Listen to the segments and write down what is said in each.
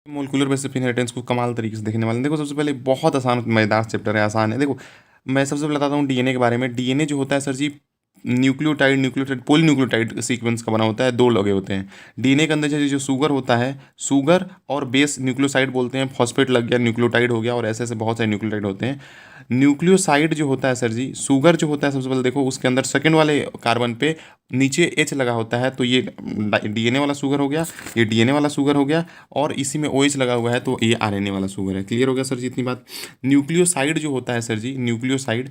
Molecular basis पे inheritance को कमाल तरीके से देखने वाले हैं। देखो सबसे पहले बहुत आसान मजेदार चैप्टर है, आसान है। देखो मैं सबसे पहले बताता हूँ डीएनए के बारे में। डीएनए जो होता है सर जी, न्यूक्लियोटाइड पॉलीन्यूक्लियोटाइड सीक्वेंस का बना होता है, दो लगे होते हैं। डीएनए के अंदर जो शुगर होता है, शुगर और बेस न्यूक्लियोसाइड बोलते हैं, फॉस्फेट लग गया, न्यूक्लियोटाइड हो गया, और ऐसे ऐसे बहुत सारे न्यूक्लियोटाइड होते हैं। न्यूक्लियोसाइड जो होता है सर जी, शुगर जो होता है, सबसे पहले देखो उसके अंदर सेकंड वाले कार्बन पे नीचे एच लगा होता है, तो ये डीएनए वाला शुगर हो गया, ये डीएनए वाला शुगर हो गया, और इसी में ओएच लगा हुआ है, तो ये आरएनए वाला शुगर है। क्लियर हो गया सर जी इतनी बात। न्यूक्लियोसाइड जो होता है सर जी, न्यूक्लियोसाइड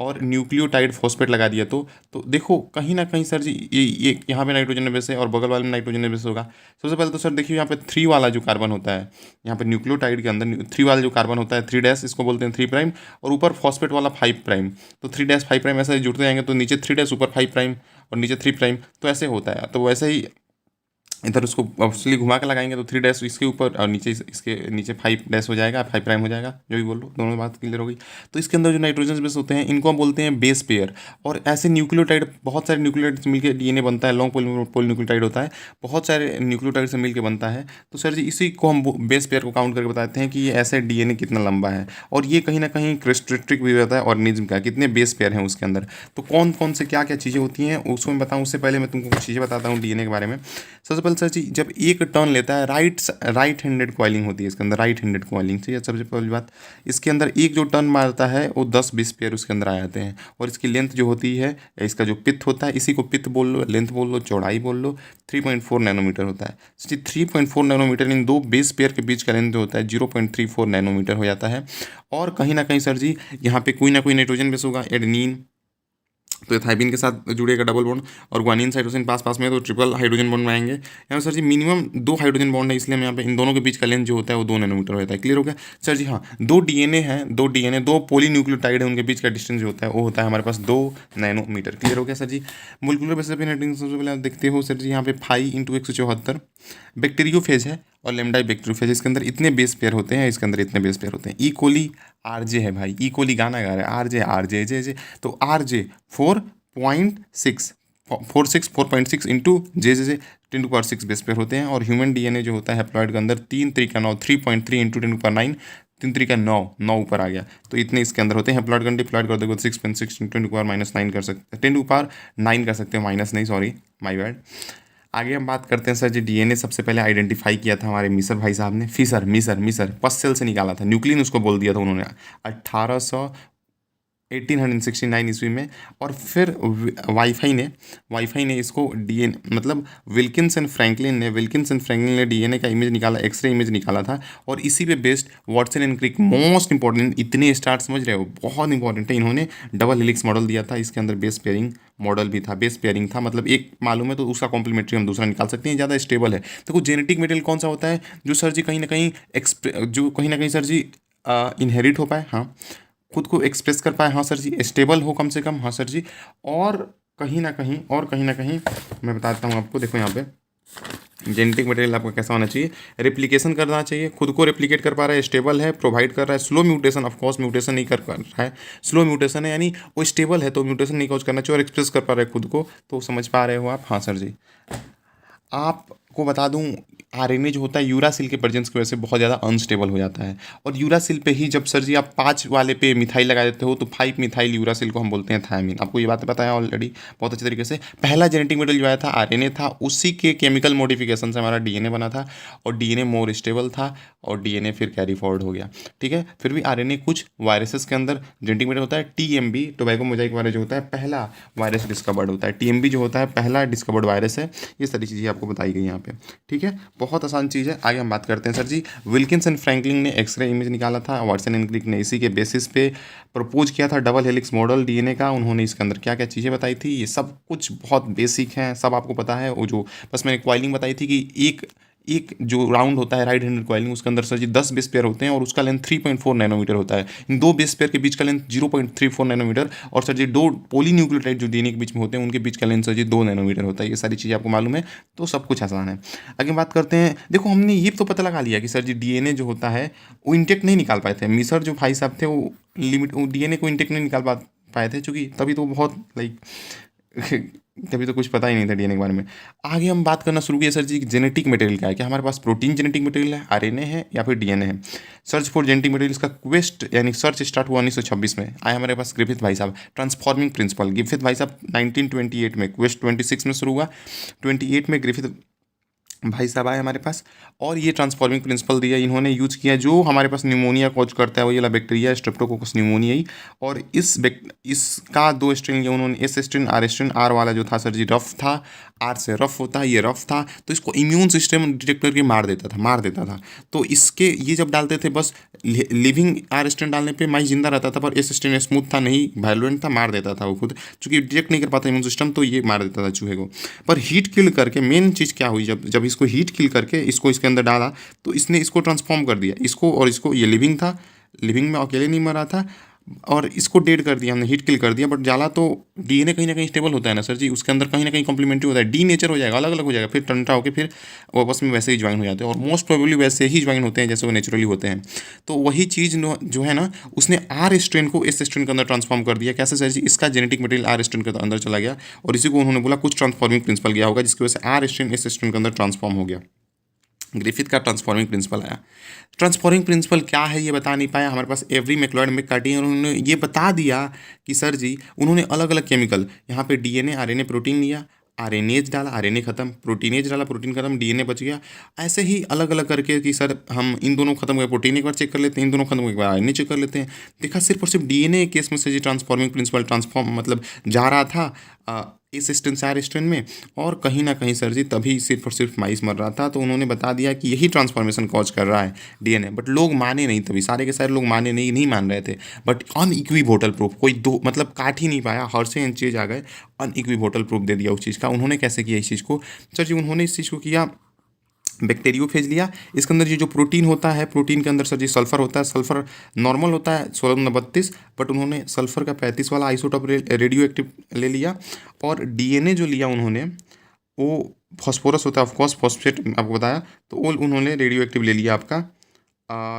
और न्यूक्लियोटाइड फॉस्फेट लगा दिया, तो देखो कहीं ना कहीं सर जी ये यहाँ पे नाइट्रोजन बेस है और बगल वाले में नाइट्रोजन बेस होगा। सबसे पहले तो सर देखिए यहाँ पे 3 वाला जो कार्बन होता है, यहाँ पे न्यूक्लियोटाइड के अंदर 3 वाला जो कार्बन होता है, 3 डैश इसको बोलते हैं 3 प्राइम, और ऊपर फॉस्फेट वाला 5 प्राइम। तो 3 डैश 5 प्राइम ऐसे जुड़ते जाएंगे, तो नीचे 3 डैश ऊपर 5 प्राइम और नीचे 3 प्राइम, तो ऐसे होता है। तो वैसे ही इधर उसको ऑब्वियसली घुमा के लगाएंगे, तो 3 डैश इसके ऊपर और नीचे इसके नीचे 5 डैश हो जाएगा, 5 प्राइम हो जाएगा, जो भी बोल लो, दोनों बात क्लियर हो गई। तो इसके अंदर जो नाइट्रोजन बेस होते हैं, इनको हम बोलते हैं बेस पेयर। और ऐसे न्यूक्लियोटाइड, बहुत सारे न्यूक्लियोटाइड से मिलकर डीएनए बनता है, लॉन्ग पॉलीन्यूक्लियोटाइड होता है, बहुत सारे न्यूक्लियोटाइड से मिलकर बनता है। तो सर जी इसी को हम बेस पेयर को काउंट करके बताते हैं कि ये ऐसे डीएनए कितना लंबा है, और ये कहीं ना कहीं क्रिस्ट्रिक्टिक भी रहता है ऑर्गेनिज्म का, कितने बेस पेयर हैं उसके अंदर। तो कौन कौन से क्या क्या चीज़ें होती हैं उसको मैं बताऊँ, उससे पहले मैं तुमको कुछ चीज़ें बताता हूँ डीएनए के बारे में। सबसे पहले सर जी, जब एक टर्न लेता है, राइट हैंडेड कॉइलिंग होती है इसके अंदर, राइट हैंडेड कॉइलिंग, ठीक है। सबसे पहली बात, इसके अंदर एक जो टर्न मारता है वो 10-20 पेयर उसके अंदर आ जाते हैं। और इसकी लेंथ जो होती है, इसका जो पिथ होता है, इसी को पिथ बोल लो, लेंथ बोल लो, चौड़ाई बोल लो, 3.4 नैनोमीटर होता है। 3.4 नैनोमीटर इन दो बेस पेयर के बीच का लेंथ जो होता है 0.34 नैनोमीटर हो जाता है। और कहीं ना कहीं सर जी यहाँ पे कोई ना कोई नाइट्रोजन बेस होगा, एडेनिन, तो थाइमिन के साथ जुड़ेगा डबल बॉन्ड, और ग्वानिन साइटोसिन पास पास में है, तो ट्रिपल हाइड्रोजन बॉन्ड में आएंगे। यहाँ सर जी मिनिमम 2 हाइड्रोजन बॉन्ड है, इसलिए हम यहाँ पे इन दोनों के बीच का लेंथ जो होता है वो 2 नैनोमीटर होता है। क्लियर हो गया सर जी। हाँ, 2 डीएनए हैं, 2 डीएनए, 2 पॉलीन्यूक्लियोटाइड है, उनके बीच का डिस्टेंस जो होता है वो होता है हमारे पास 2 नैनोमीटर। क्लियर हो गया सर जी। मोलिकुलर बेसिस पे इनहेरिटेंस सबसे पहले आप देखते हो सर जी, यहाँ पे 5 × 174 बैक्टीरियोफेज है, और लेमडाई बैक्टीरियोफेज, इसके अंदर इतने बेस पेयर होते हैं, इसके अंदर इतने बेस पेयर होते हैं। ई कोली आरजे है भाई, ई कोली गाना गा रहा है, आरजे आरजे जे जे, तो आरजे 4.6 इंटू जे 10⁻6 बेस पेयर होते हैं। और ह्यूमन डीएनए जो होता है हैप्लॉइड के अंदर 3×9 3.3 इंटू 10⁻9, 3×9 ऊपर आ गया, तो इतने इसके अंदर होते हैं। हैप्लॉइड का डिप्लॉइड कर दोगे 6.6 इंटू 10⁻9 कर सकते हैं, 10⁻9 कर सकते हैं, माइनस नहीं, सॉरी माय बैड। आगे हम बात करते हैं सर जी, डीएनए सबसे पहले आइडेंटिफाई किया था हमारे मिसर भाई साहब ने, मिसर पस से निकाला था, न्यूक्लियन उसको बोल दिया था उन्होंने 1869 ईस्वी में। और फिर वाईफाई ने इसको डीएनए, मतलब विल्किंस एंड फ्रैंकलिन ने डीएनए का इमेज निकाला, एक्सरे इमेज निकाला था, और इसी पे based Watson and Crick, most important, इतने स्टार्ट समझ रहे हो, बहुत इंपॉर्टेंट है, इन्होंने डबल हेलिक्स मॉडल दिया था। इसके अंदर बेस पेयरिंग मॉडल भी था, बेस पेयरिंग था, मतलब एक मालूम है तो उसका कॉम्प्लीमेंट्री हम दूसरा निकाल सकते हैं, ज़्यादा स्टेबल है। देखो जेनेटिक मटेरियल कौन सा होता है जो सर जी कहीं ना कहीं सर जी इनहेरिट हो पाए, हाँ, खुद को एक्सप्रेस कर पाए, हाँ सर जी, स्टेबल हो कम से कम, हाँ सर जी, और कहीं ना कहीं मैं बताता हूँ आपको। देखो यहाँ पे जेनेटिक मटेरियल आपका कैसा होना चाहिए, रेप्लिकेशन करना चाहिए, खुद को रेप्लिकेट कर पा रहा है, स्टेबल है, प्रोवाइड कर रहा है, slow mutation, of course mutation नहीं कर पा रहा है, स्लो म्यूटेशन है, यानी वो स्टेबल है तो म्यूटेशन नहीं कॉज करना चाहिए, और एक्सप्रेस कर पा रहा है खुद को, तो समझ पा रहे हो आप, हाँ सर जी। आपको बता दूं, आरएनए जो होता है यूरासिल के प्रेजेंस की वजह से बहुत ज़्यादा अनस्टेबल हो जाता है। और यूरासिल पे ही जब सर जी आप 5 वाले पे मिथाइल लगा देते हो, तो 5 मिथाइल यूरासिल को हम बोलते हैं थायमिन। आपको ये बात बताया ऑलरेडी बहुत अच्छे तरीके से। पहला जेनेटिक मटेरियल जो आया था आरएनए था, उसी के केमिकल मॉडिफिकेशन से हमारा डीएनए बना था, और डीएनए मोर स्टेबल था, और डीएनए फिर कैरी फॉरवर्ड हो गया, ठीक है। फिर भी आरएनए कुछ वायरसेस के अंदर जेनेटिक मटेरियल होता है। टीएमबी, टोबैको मोजाइक वायरस जो होता है, पहला वायरस डिस्कवर्ड होता है। टीएमबी जो होता है पहला डिस्कवर्ड वायरस है। ये सारी चीज़ें आपको बताई गई यहाँ पे, ठीक है, बहुत आसान चीज़ है। आगे हम बात करते हैं sir ji, Wilkins and Franklin ने एक्सरे इमेज निकाला था, वाटसन एंड क्रिक ने इसी के बेसिस पे प्रपोज किया था डबल हेलिक्स मॉडल डीएनए का। उन्होंने इसके अंदर क्या क्या चीज़ें बताई थी, ये सब कुछ बहुत बेसिक हैं, सब आपको पता है। वो जो बस मैंने क्वाइलिंग बताई थी कि एक जो राउंड होता है राइट हैंडेड कॉइलिंग, उसके अंदर सर जी 10 बेस पेयर होते हैं, और उसका लेंथ 3.4 नैनोमीटर होता है। इन 2 बेस पेयर के बीच का लेंथ 0.34 नैनोमीटर, और सर जी 2 पॉलीन्यूक्लियोटाइड जो डीएनए के बीच में होते हैं उनके बीच का लेंथ सर जी 2 नैनोमीटर होता है। ये सारी चीज़ें आपको मालूम है, तो सब कुछ आसान है। आगे बात करते हैं, देखो हमने ये तो पता लगा लिया कि सर जी डीएनए जो होता है वो इंटेक्ट नहीं निकाल पाए थे मिसर जो भाई साहब थे, वो डीएनए को इंटेक्ट नहीं निकाल पाए थे, चूँकि तभी तो बहुत लाइक तभी तो कुछ पता ही नहीं था डीएनए के बारे में। आगे हम बात करना शुरू किया सर जी, जेनेटिक मटेरियल क्या है, क्या हमारे पास प्रोटीन जेनेटिक मटेरियल है, आरएनए है या फिर डीएनए है। सर्च फॉर जेनेटिक मटेरियल का क्वेस्ट यानी सर्च स्टार्ट हुआ 1926 में। आए हमारे पास ग्रिफिथ भाई साहब, ट्रांसफॉर्मिंग प्रिंसिपल। ग्रिफिथ भाई साहब 1928 में, क्वेस्ट 26 में शुरू हुआ, 28 में ग्रिफिथ भाई साहब आए हमारे पास, और ये ट्रांसफॉर्मिंग प्रिंसिपल दिया इन्होंने, यूज किया जो हमारे पास निमोनिया कॉज करता है, वही वाला बैक्टीरिया स्ट्रेप्टोकोकस निमोनियाई। और इसका दो स्ट्रेन लिया उन्होंने, S strain R strain. R वाला जो था सर जी रफ था, आर से रफ होता है, ये रफ था, तो इसको इम्यून सिस्टम डिटेक्ट करके मार देता था। तो इसके ये जब डालते थे बस लिविंग आर स्ट्रेन डालने पे माइस जिंदा रहता था, पर एस स्ट्रेन स्मूथ था, नहीं वायलेंट था, मार देता था वो खुद, चूंकि डिटेक्ट नहीं कर पाता इम्यून सिस्टम, तो ये मार देता था चूहे को। पर हीट किल करके मेन चीज़ क्या हुई, जब इसको हीट किल करके इसको इसके अंदर डाला, तो इसने इसको ट्रांसफॉर्म कर दिया, इसको और इसको। ये लिविंग था, लिविंग में अकेले नहीं मरा था, और इसको डेड कर दिया हमने, हीट किल कर दिया। बट जाला तो डीएनए कहीं ना कहीं स्टेबल होता है ना सर जी, उसके अंदर कहीं ना कहीं कॉम्प्लीमेंट्री होता है, डी नेचर हो जाएगा, अलग अलग हो जाएगा, फिर टंटा होकर फिर वापस में वैसे ही ज्वाइन हो जाते हैं, और मोस्ट प्रोबेबली वैसे ही ज्वाइन होते हैं जैसे वो नेचुरली होते हैं। तो वही चीज़ जो है ना, उसने आर स्ट्रेन को एस स्ट्रेन के अंदर ट्रांसफॉर्म कर दिया। कैसे सर जी, इसका जेनेटिक मटेरियल आर स्ट्रेन के अंदर चला गया, और इसी को उन्होंने बोला कुछ ट्रांसफॉर्मिंग प्रिंसिपल गया होगा, जिसकी वजह से आर स्ट्रेन एस स्ट्रेन के अंदर ट्रांसफॉर्म हो गया। ग्रिफिथ का ट्रांसफॉर्मिंग प्रिंसिपल आया। ट्रांसफॉर्मिंग प्रिंसिपल क्या है ये बता नहीं पाया हमारे पास, एवरी मैक्लॉयड मैककार्टी, उन्होंने ये बता दिया कि सर जी उन्होंने अलग अलग केमिकल, यहाँ पे डीएनए आरएनए प्रोटीन लिया, आरएनएज डाला, आरएनए खत्म, प्रोटीनेज डाला, प्रोटीन खत्म, डीएनए बच गया। ऐसे ही अलग अलग करके कि सर हम इन दोनों खत्म हुए प्रोटीन एक बार चेक कर लेते हैं, इन दोनों खत्म हुए एक बार आरएनए चेक कर लेते हैं। देखा सिर्फ और सिर्फ डीएनए केस में से जी ट्रांसफॉर्मिंग प्रिंसिपल ट्रांसफॉर्म मतलब जा रहा था इस स्टेन से आर स्टेन में, और कहीं ना कहीं सर जी तभी सिर्फ और सिर्फ माइस मर रहा था। तो उन्होंने बता दिया कि यही ट्रांसफॉर्मेशन कॉज कर रहा है डीएनए, बट लोग माने नहीं, तभी सारे के सारे लोग माने नहीं मान रहे थे। बट अनइक्विवोटल प्रूफ, कोई दो मतलब काट ही नहीं पाया, हर से इन चीज़ आ गए, अनइक्विवोटल प्रूफ दे दिया उस चीज़ का। उन्होंने कैसे किया इस चीज़ को सर जी, उन्होंने इस चीज़ को किया, बैक्टीरियोफेज लिया। इसके अंदर ये जो प्रोटीन होता है, प्रोटीन के अंदर सर जी सल्फर होता है, सल्फर नॉर्मल होता है 1632, बट उन्होंने सल्फर का 35 वाला आइसोटॉप रेडियो एक्टिव ले लिया। और डीएनए जो लिया उन्होंने वो फॉस्फोरस होता है, ऑफकोर्स फॉस्फेट आपको बताया, तो वो उन्होंने रेडियो एक्टिव ले लिया आपका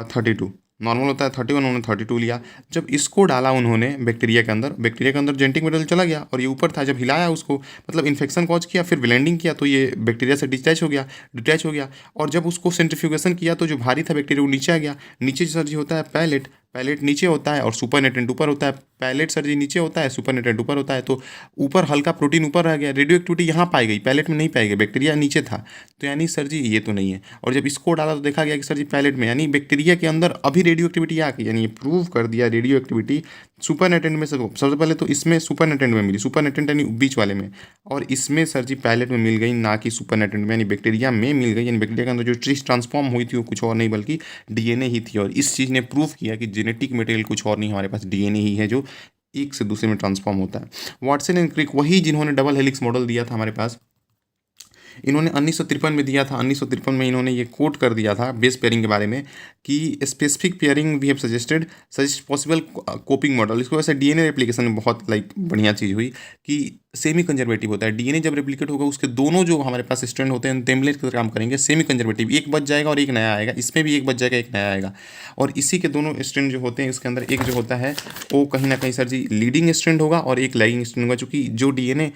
32, नॉर्मल होता है 31, उन्होंने 32 लिया। जब इसको डाला उन्होंने बैक्टीरिया के अंदर, बैक्टीरिया के अंदर जेनेटिक मटेरियल चला गया, और ये ऊपर था, जब हिलाया उसको मतलब इन्फेक्शन कॉज किया, फिर ब्लेंडिंग किया, तो ये बैक्टीरिया से डिटैच हो गया। और जब उसको सेंट्रीफ्यूगेशन किया, तो जो भारी था बैक्टीरिया वो नीचे आ गया। नीचे सर जी होता है पैलेट, पैलेट नीचे होता है और सुपरनेटेंट ऊपर होता है। पैलेट सर जी नीचे होता है, सुपरनेटेंट ऊपर होता है, तो ऊपर हल्का प्रोटीन ऊपर रह गया, रेडियो एक्टिविटी यहाँ पाई गई, पैलेट में नहीं पाई गई, बैक्टीरिया नीचे था। तो यानी सर जी ये तो नहीं है। और जब इसको डाला तो देखा गया कि सर जी पैलेट में यानी बैक्टीरिया के अंदर अभी रेडियो एक्टिविटी आ गई, यानी ये प्रूव कर दिया रेडियो एक्टिविटी सुपरनेटेंट में। सबसे पहले तो इसमें सुपरनेटेंट में मिली, सुपरनेटेंट यानी बीच वाले में, और इसमें सर जी पैलेट में मिल गई, ना कि सुपरनेटेंट में, यानी बैक्टीरिया में मिल गई। यानी बैक्टीरिया के अंदर जो चीज़ ट्रांसफॉर्म हुई थी वो कुछ और नहीं बल्कि डीएनए ही थी। और इस चीज़ ने प्रूव किया कि जेनेटिक मटेरियल कुछ और नहीं, हमारे पास डीएनए ही है जो एक से दूसरे में ट्रांसफॉर्म होता है। वाटसन एंड क्रिक वही जिन्होंने डबल हेलिक्स मॉडल दिया था हमारे पास, इन्होंने 1953 में दिया था। 1953 में इन्होंने ये कोट कर दिया था बेस पेयरिंग के बारे में कि specific pairing we have suggest possible copying model. इसको वैसे डीएनए रेप्लिकेशन में बहुत बढ़िया चीज़ हुई कि सेमी कंजर्वेटिव होता है डीएनए, जब रेप्लिकेट होगा उसके दोनों जो हमारे पास स्ट्रैंड होते हैं टेम्पलेट की तरह काम करेंगे, सेमी कंजर्वेटिव, एक बच जाएगा और एक नया आएगा, इसमें भी एक बच जाएगा एक नया आएगा। और इसी के दोनों स्ट्रैंड जो होते हैं इसके अंदर एक जो होता है वो कहीं ना कहीं सर जी लीडिंग स्ट्रैंड होगा और एक लैगिंग स्ट्रैंड होगा, चूँकि जो डीएनए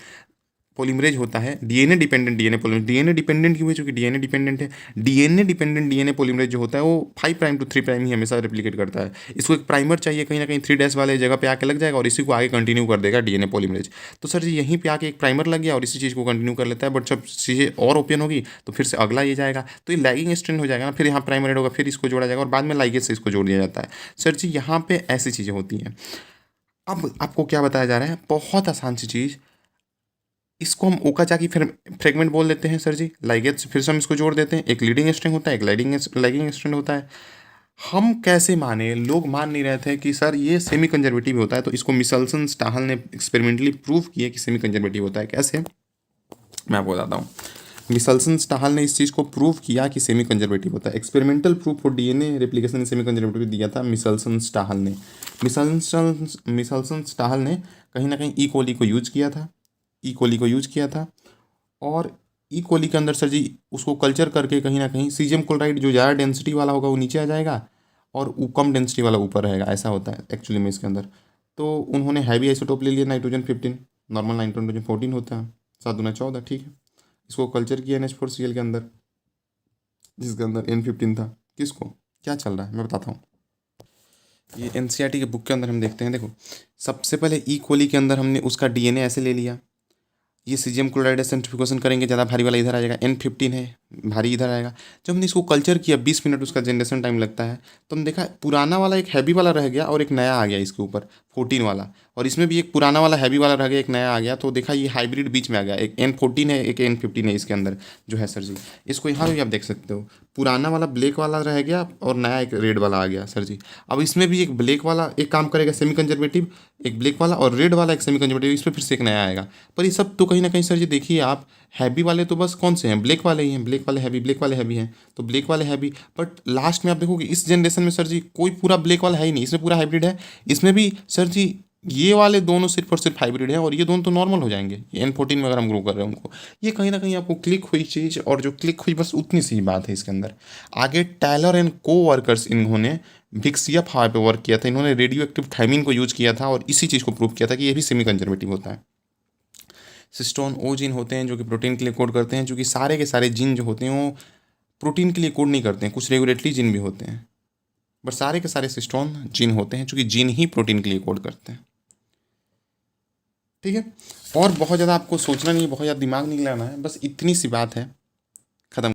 पॉलीमरेज होता है, DNA dependent DNA polymerase, DNA dependent क्यों है, क्योंकि डीएनए डिपेंडेंट है। डीएनए डिपेंडेंट डीएनए पॉलीमरेज जो होता है वो 5 प्राइम टू 3 प्राइम ही हमेशा रेप्लिकेट करता है। इसको एक प्राइमर चाहिए, कहीं ना कहीं 3 डैश वाले जगह पे आके लग जाएगा और इसी को आगे कंटिन्यू कर देगा डीएनए पॉलीमरेज। तो सर जी यहीं पे आके एक प्राइमर लग गया और इसी चीज़ को कंटिन्यू कर लेता है, बट जब चीज़ें और ओपन होगी तो फिर से अगला ये जाएगा, तो ये लैगिंग स्ट्रैंड हो जाएगा ना, फिर यहाँ प्राइमर ऐड होगा, फिर इसको जोड़ा जाएगा और बाद में लाइगेज से इसको जोड़ दिया जाता है। सर जी यहाँ पे ऐसी चीज़ें होती हैं। अब आपको क्या बताया जा रहा है, बहुत आसान सी चीज़, इसको हम ओकाजाकी फिर फ्रेगमेंट बोल देते हैं सर जी। लाइगेज से फिर से हम इसको जोड़ देते हैं, एक लीडिंग स्ट्रिंग होता है, एक लैगिंग स्ट्रिंग होता है। हम कैसे माने, लोग मान नहीं रहे थे कि सर ये सेमी कंजर्वेटिव होता है, तो इसको मिसल्सन स्टाहल ने एक्सपेरिमेंटली प्रूव किया कि सेमी कंजर्वेटिव होता है। कैसे, मैं आपको बताता हूँ। मिसल्सन स्टाहल ने इस चीज़ को प्रूव किया कि सेमी कंजर्वेटिव होता है। Experimental proof for DNA replication semi conservative दिया था मिसल्सन स्टाहल ने। मिसल्सन स्टाहल ने कहीं ना कहीं ई कोली को यूज किया था, ई कोली को यूज किया था। और ई कोली के अंदर सर जी उसको कल्चर करके कहीं ना कहीं सीजियम क्लोराइड जो ज़्यादा डेंसिटी वाला होगा वो नीचे आ जाएगा और वो कम डेंसिटी वाला ऊपर रहेगा, ऐसा होता है एक्चुअली में इसके अंदर। तो उन्होंने हैवी आइसोटोप ले लिया नाइट्रोजन 15, नॉर्मल नाइट्रोजन 14 होता है 7 दूना 14, ठीक है। इसको कल्चर किया NH4Cl के अंदर, जिसके अंदर N15 था। किसको, क्या चल रहा है मैं बताता हूँ। ये NCERT के बुक के अंदर हम देखते हैं। देखो सबसे पहले ई कोली के अंदर हमने उसका DNA ऐसे ले लिया, ये सीजियम क्लोराइड सेंट्रीफ्यूगेशन करेंगे, ज़्यादा भारी वाला इधर आ जाएगा, N15 है भारी इधर आएगा। जब हमने इसको कल्चर किया 20 मिनट उसका जनरेशन टाइम लगता है, तो हम देखा पुराना वाला एक हैवी वाला रह गया और एक नया आ गया इसके ऊपर 14 वाला, और इसमें भी एक पुराना वाला हैवी वाला रह गया, एक नया आ गया। तो देखा ये हाइब्रिड बीच में आ गया, एक N14 है एक N15 है इसके अंदर जो है सर जी। इसको यहाँ भी आप देख सकते हो, पुराना वाला ब्लैक वाला रह गया और नया एक रेड वाला आ गया सर जी। अब इसमें भी एक ब्लैक वाला एक काम करेगा सेमी कंजर्वेटिव, एक ब्लैक वाला, और रेड वाला एक सेमी कंजर्वेटिव, इसमें फिर से एक नया आएगा। पर ये सब तो कहीं ना कहीं सर जी देखिए आप, हैवी वाले तो बस कौन से हैं, ब्लैक वाले ही हैं, ब्लैक वाले हैवी, ब्लैक वाले हैवी हैं, तो ब्लैक वाले हैवी। बट लास्ट में आप देखोगे इस जनरेशन में सर जी कोई पूरा ब्लैक वाला है ही नहीं, इसमें पूरा हाइब्रिड है। इसमें भी सर जी ये वाले दोनों सिर्फ और सिर्फ हाइब्रिड है, और ये दोनों तो नॉर्मल हो जाएंगे। N14 में अगर हम ग्रो कर रहे हैं उनको, ये कहीं ना कहीं आपको क्लिक हुई चीज़, और जो क्लिक हुई बस उतनी सी बात है इसके अंदर। आगे टैलर एंड को वर्कर्स इन्होंने विक्सिया फाइव पे वर्क किया था, इन्होंने रेडियो एक्टिव थायमिन को यूज किया था, और इसी चीज़ को प्रूव किया था कि ये भी सेमी कंजर्वेटिव होता है। सिस्टोन वो जीन होते हैं जो कि प्रोटीन के लिए कोड करते हैं, जो कि सारे के सारे जीन जो होते हैं वो प्रोटीन के लिए कोड नहीं करते हैं, कुछ रेगुलेटरी जीन भी होते हैं, बट सारे के सारे सिस्टोन जीन होते हैं, जो कि जीन ही प्रोटीन के लिए कोड करते हैं। ठीक है, और बहुत ज़्यादा आपको सोचना नहीं है, बहुत ज़्यादा दिमाग नहीं लगाना है, बस इतनी सी बात है, खत्म।